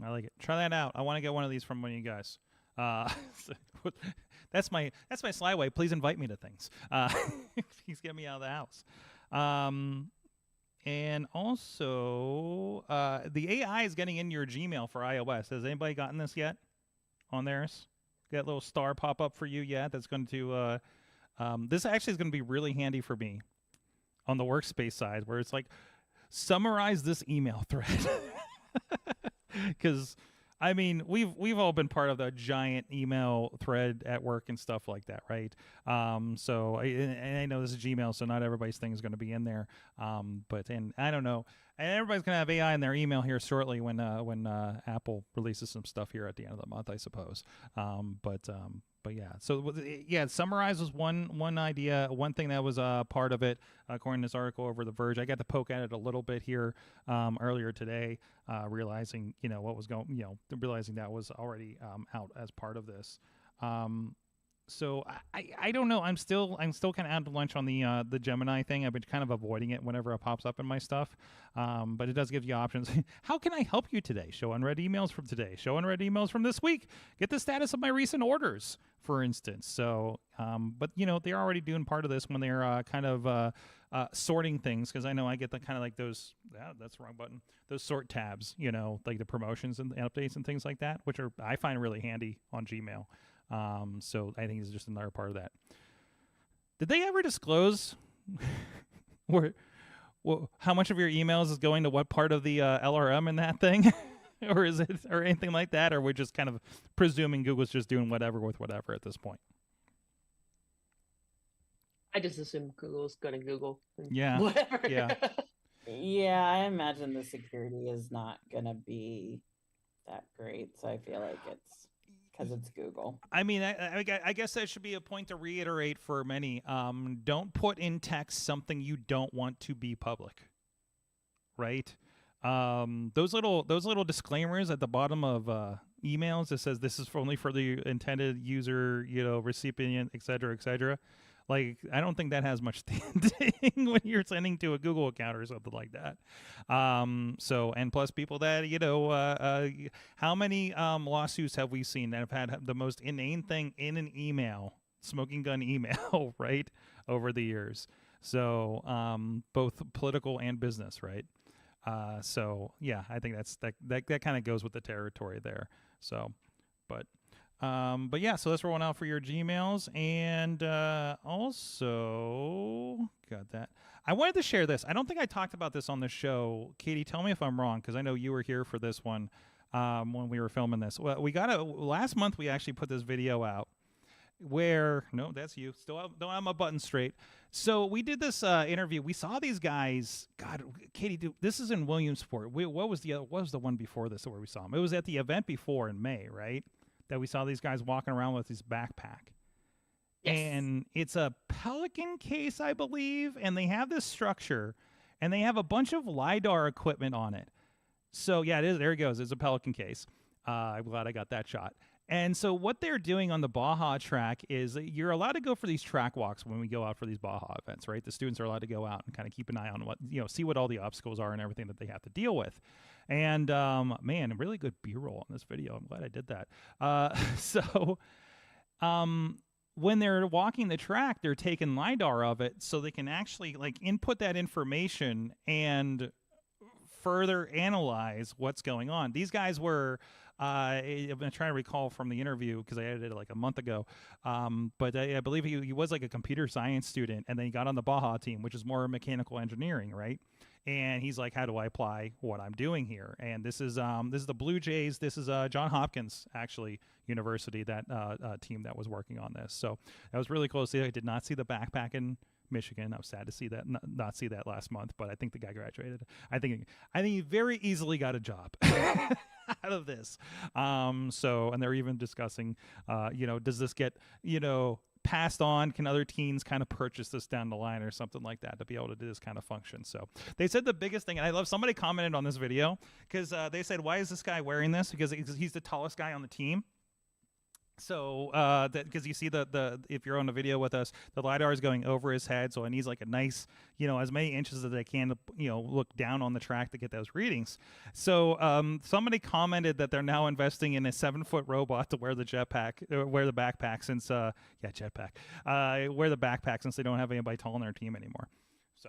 I like it. Try that out. I want to get one of these from one of you guys. That's my sly way. Please invite me to things. Please get me out of the house. And also, the AI is getting in your Gmail for iOS. Has anybody gotten this yet on theirs? Got a little star pop up for you yet? That's going to, this actually is going to be really handy for me on the workspace side, where it's like, summarize this email thread. Because, I mean, we've all been part of the giant email thread at work and stuff like that, right? So I know this is Gmail, so not everybody's thing is going to be in there. But I don't know. And everybody's going to have AI in their email here shortly when Apple releases some stuff here at the end of the month, I suppose. But yeah, so yeah, summarize was one idea, one thing that was part of it, according to this article over The Verge. I got to poke at it a little bit here earlier today, realizing what was realizing that was already out as part of this. So I don't know. I'm still kind of out to lunch on the Gemini thing. I've been kind of avoiding it whenever it pops up in my stuff. But it does give you options. How can I help you today? Show unread emails from today. Show unread emails from this week. Get the status of my recent orders, for instance. So, but they're already doing part of this when they're kind of sorting things, because I know I get the kind of like those. That's the wrong button. Those sort tabs. Like the promotions and the updates and things like that, which I find really handy on Gmail. So I think it's just another part of that. Did they ever disclose how much of your emails is going to what part of the LRM in that thing? or anything like that? Or we're just kind of presuming Google's just doing whatever with whatever at this point? I just assume Google's going to Google. Yeah. Whatever. Yeah. Yeah, I imagine the security is not going to be that great, so I feel like it's because it's Google. I mean, I guess that should be a point to reiterate for many. Don't put in text something you don't want to be public, right? Those little disclaimers at the bottom of emails that says this is only for the intended user, recipient, et cetera, et cetera. Like, I don't think that has much standing when you're sending to a Google account or something like that. And plus people that, how many lawsuits have we seen that have had the most inane thing in an email, smoking gun email, right, over the years? So both political and business, right? So yeah, I think that kind of goes with the territory there. So, but yeah, so that's rolling out for your Gmails. And also got that. I wanted to share this. I don't think I talked about this on the show. Katie, tell me if I'm wrong, because I know you were here for this one when we were filming this. Well, last month we actually put this video out where, no, that's you. Still don't have my button straight. So we did this interview. We saw these guys. God, Katie, this is in Williamsport. What was the one before this where we saw them? It was at the event before in May, right? That we saw these guys walking around with this backpack. Yes. And it's a Pelican case, I believe, and they have this structure, and they have a bunch of LiDAR equipment on it. So, yeah, it is. There it goes. It's a Pelican case. I'm glad I got that shot. And so what they're doing on the Baja track is you're allowed to go for these track walks when we go out for these Baja events, right? The students are allowed to go out and kind of keep an eye on what, see what all the obstacles are and everything that they have to deal with. And, man, really good B-roll on this video. I'm glad I did that. When they're walking the track, they're taking LiDAR of it so they can actually, input that information and further analyze what's going on. These guys were... I'm trying to recall from the interview because I edited it a month ago. But I believe he was a computer science student, and then he got on the Baja team, which is more mechanical engineering, right? And he's like, how do I apply what I'm doing here? And this is the Blue Jays. This is Johns Hopkins, actually, University, that team that was working on this. So that was really cool to see. I did not see the backpack in Michigan. I was sad to see that, not see that last month, but I think the guy graduated. I think he very easily got a job out of this. And they're even discussing, does this get, passed on? Can other teens kind of purchase this down the line or something like that to be able to do this kind of function? So they said the biggest thing, and I love, somebody commented on this video because they said, why is this guy wearing this? Because he's the tallest guy on the team. So, because you see if you're on the video with us, the LiDAR is going over his head, so it needs a nice, as many inches as they can to, look down on the track to get those readings. So, somebody commented that they're now investing in a 7-foot robot to wear the backpack since, jetpack, wear the backpack since they don't have anybody tall on their team anymore. So,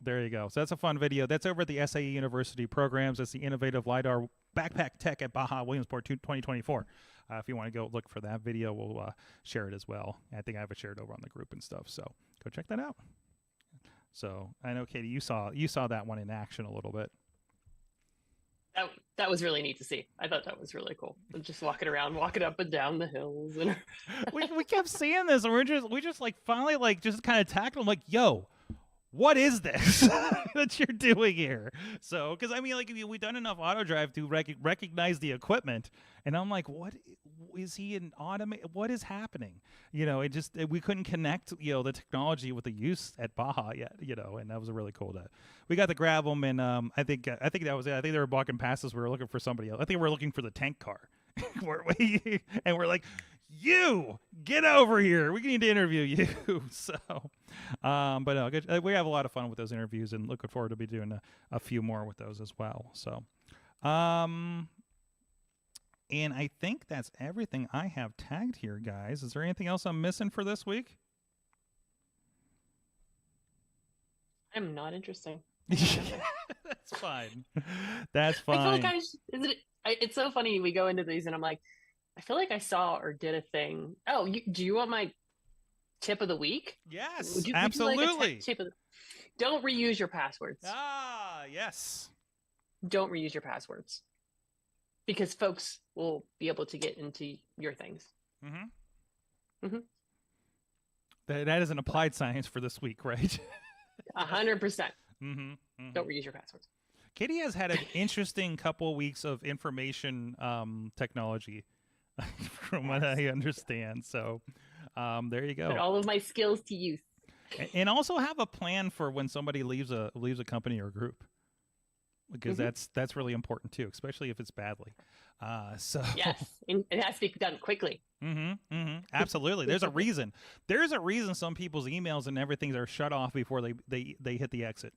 there you go. So that's a fun video. That's over at the SAE University programs. That's the Innovative LiDAR Backpack Tech at Baja Williamsport 2024. If you want to go look for that video, we'll share it as well. I think I have it shared over on the group and stuff. So go check that out. So I know, Katie, you saw that one in action a little bit. That was really neat to see. I thought that was really cool. Just walking up and down the hills, and we kept seeing this, and we just finally just kind of tackled them, yo, what is this that you're doing here? So, because we've done enough auto drive to recognize the equipment, and I'm like, what is he in automate? What is happening? We couldn't connect, the technology with the use at Baja yet, and that was really cool. That we got to grab them, and I think that was it. I think they were walking past us. We were looking for somebody else. I think we were looking for the tank car, and we're like, you get over here. We need to interview you. So, but no, good. We have a lot of fun with those interviews, and looking forward to be doing a few more with those as well. So, and I think that's everything I have tagged here, guys. Is there anything else I'm missing for this week? I'm not interesting. That's fine. That's fine. I feel like it's so funny. We go into these, and I'm like, I feel like I saw or did a thing. Oh, do you want my tip of the week? Yes, absolutely. Don't reuse your passwords. Ah, yes. Don't reuse your passwords, because folks will be able to get into your things. Mm-hmm. Mm-hmm. That is an applied science for this week, right? 100%. Mm-hmm. Mm-hmm. Don't reuse your passwords. Katie has had an interesting couple weeks of information technology, from what I understand. So there you Put go. all of my skills to use. And also have a plan for when somebody leaves a company or group, because that's really important too, especially if it's badly. So Yes, and it has to be done quickly. Absolutely. There's a reason. There's a reason some people's emails and everything are shut off before they hit the exit,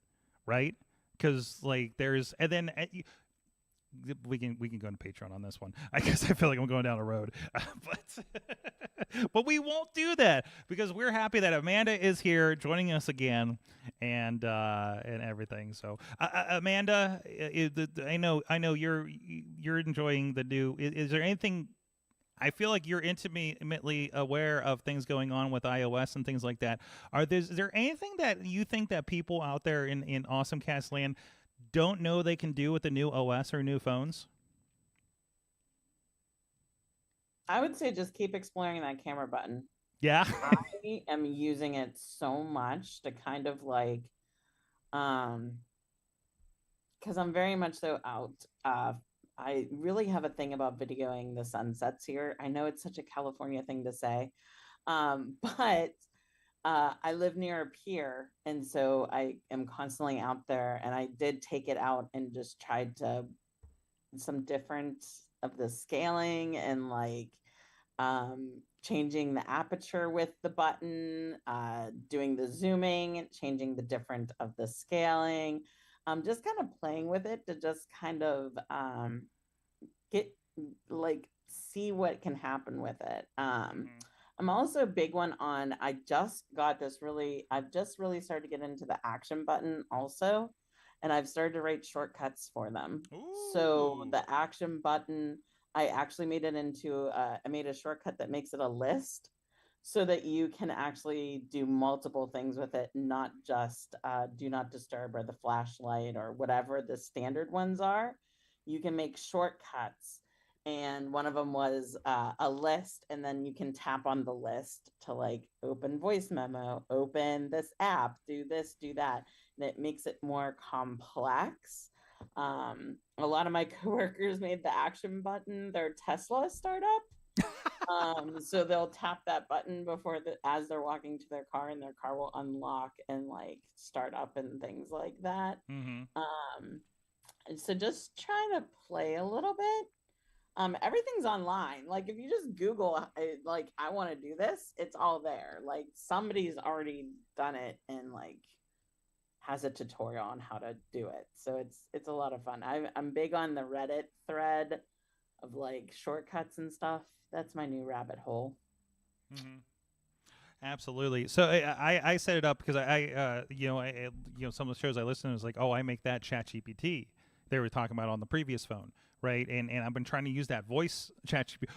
right? Because like there's and then we can go into Patreon on this one. I guess I feel like I'm going down a road, but we won't do that because we're happy that Amanda is here joining us again, and everything. So Amanda, I know you're enjoying the new. Is there anything? I feel like you're intimately aware of things going on with iOS and things like that. Is there anything that you think that people out there in AwesomeCast land don't know they can do with the new OS or new phones? I would say just keep exploring that camera button. Yeah. I am using it so much to kind of like, because I'm very much so out. I really have a thing about videoing the sunsets here. I know it's such a California thing to say, but I live near a pier, and so I am constantly out there. And I did take it out and just tried to some different of the scaling and like changing the aperture with the button, doing the zooming, changing the different of the scaling, just kind of playing with it to just kind of get like see what can happen with it. I'm also a big one on I've just really started to get into the action button also, and I've started to write shortcuts for them. Ooh. So the action button, I actually made it into I made a shortcut that makes it a list so that you can actually do multiple things with it, not just do not disturb or the flashlight or whatever the standard ones are. You can make shortcuts, and one of them was a list, and then you can tap on the list to like open voice memo, open this app, do this, do that, and it makes it more complex. A lot of my coworkers made the action button their Tesla startup. So they'll tap that button as they're walking to their car, and their car will unlock and like start up and things like that. And so just trying to play a little bit. Everything's online. Like if you just Google like I want to do this, it's all there. Like somebody's already done it and like has a tutorial on how to do it. So it's a lot of fun. I'm big on the Reddit thread of like shortcuts and stuff. That's my new rabbit hole. Absolutely. So I set it up because I some of the shows I listen to is like, oh, I make that ChatGPT they were talking about on the previous phone, right? And I've been trying to use that voice ChatGPT.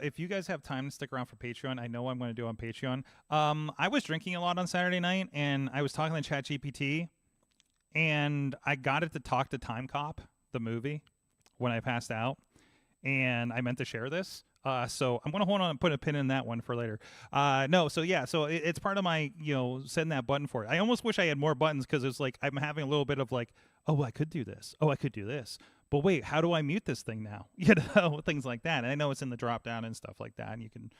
If you guys have time to stick around for Patreon, I know what I'm going to do on Patreon. I was drinking a lot on Saturday night, and I was talking to ChatGPT, and I got it to talk to Time Cop, the movie, when I passed out, and I meant to share this. So I'm going to hold on and put a pin in that one for later. So it's part of my, setting that button for it. I almost wish I had more buttons because it's like I'm having a little bit of like, oh, I could do this. Oh, I could do this. But wait, how do I mute this thing now? Things like that. And I know it's in the drop down and stuff like that. And you can,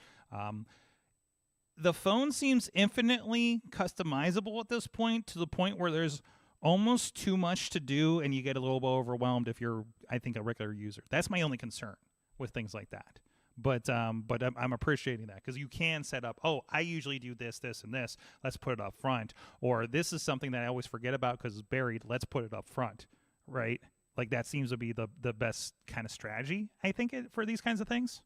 the phone seems infinitely customizable at this point, to the point where there's almost too much to do and you get a little bit overwhelmed if you're, I think, a regular user. That's my only concern with things like that. But I'm appreciating that because you can set up, oh, I usually do this, this, and this. Let's put it up front. Or this is something that I always forget about because it's buried. Let's put it up front, right? Like that seems to be the best kind of strategy, I think, for these kinds of things.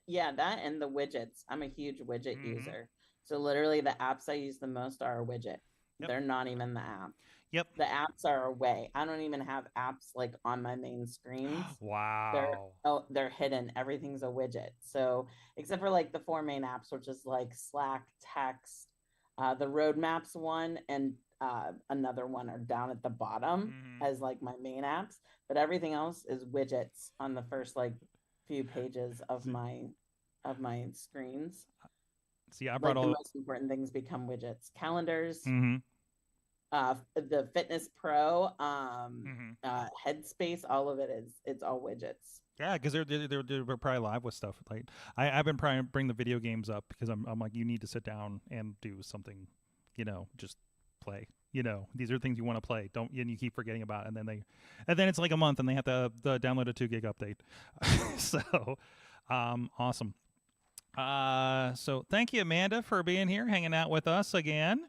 Yeah, that and the widgets. I'm a huge widget user. So literally the apps I use the most are a widget. Yep. They're not even the app. Yep. The apps are away. I don't even have apps like on my main screens. Wow. They're hidden. Everything's a widget. So except for like the 4 main apps, which is like Slack, text, the roadmaps one, and another one are down at the bottom as like my main apps. But everything else is widgets on the first like few pages of my screens. See, I brought the most important things become widgets. Calendars. the Fitness Pro, Mhm. Headspace, all of it it's all widgets. Yeah, because they're probably live with stuff. Like I've been trying to bring the video games up because I'm like, you need to sit down and do something, just play. These are things you want to play. Don't, and you keep forgetting about it, and then it's like a month and they have to download a 2 gig update. So awesome. So thank you, Amanda, for being here, hanging out with us again.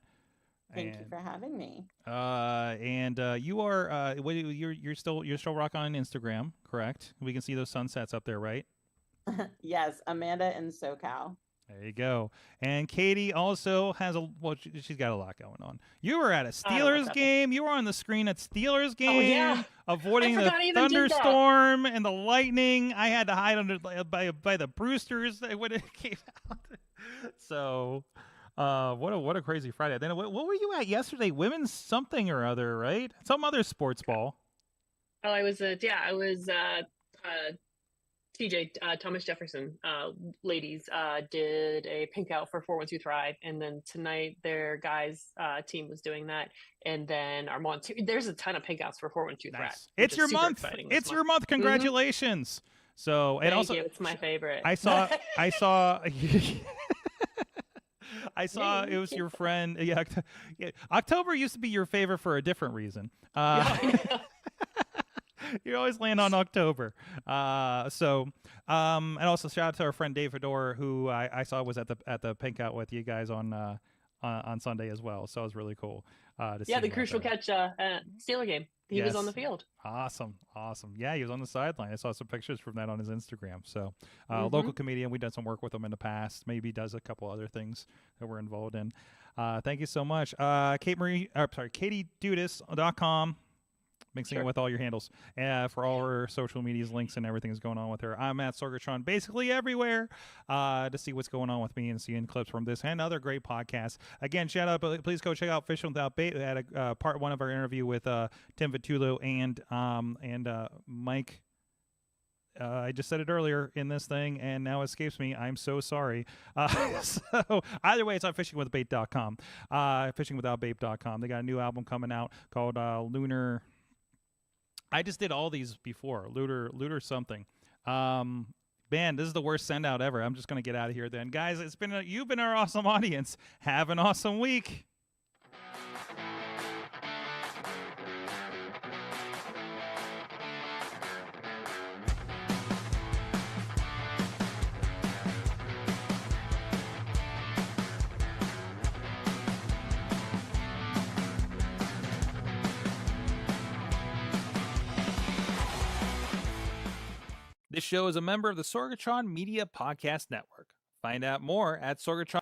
Thank you for having me. And you are you're still rock on Instagram, correct? We can see those sunsets up there, right? Yes, Amanda in SoCal. There you go. And Katie also has she's got a lot going on. You were at a Steelers game. You were on the screen at Steelers game. Oh, yeah. Avoiding the thunderstorm and the lightning. I had to hide under by the Brewsters when it came out. So what a crazy Friday. Then what were you at yesterday? Women's something or other, right? Some other sports ball. Oh, I was TJ Thomas Jefferson ladies did a pink out for 412 Thrive, and then tonight their guys team was doing that, and then Armand there's a ton of pink outs for 412 Thrive. Nice. It's your month. It's your month. Congratulations. Mm-hmm. So and Thank also you. It's my favorite. I saw I saw it was your friend. Yeah, October used to be your favorite for a different reason. You always land on October. And also shout out to our friend Dave Fedor, who I saw was at the pink out with you guys on Sunday as well. So it was really cool. To see the crucial catch Steeler game. He was on the field. Awesome. Yeah, he was on the sideline. I saw some pictures from that on his Instagram. So local comedian. We've done some work with him in the past. Maybe does a couple other things that we're involved in. Thank you so much. KatieDudis.com. Mixing it with all your handles for all her social medias, links, and everything is going on with her. I'm at Sorgatron basically everywhere to see what's going on with me and seeing clips from this and other great podcasts. Again, shout out, please go check out Fishing Without Bait. We had a part 1 of our interview with Tim Vitullo and Mike. I just said it earlier in this thing, and now it escapes me. I'm so sorry. So either way, it's on fishingwithbait.com, fishingwithoutbait.com. They got a new album coming out called Lunar. I just did all these before. Lunar something. Man, this is the worst send out ever. I'm just gonna get out of here then. Guys, you've been our awesome audience. Have an awesome week. This show is a member of the Sorgatron Media Podcast Network. Find out more at Sorgatron.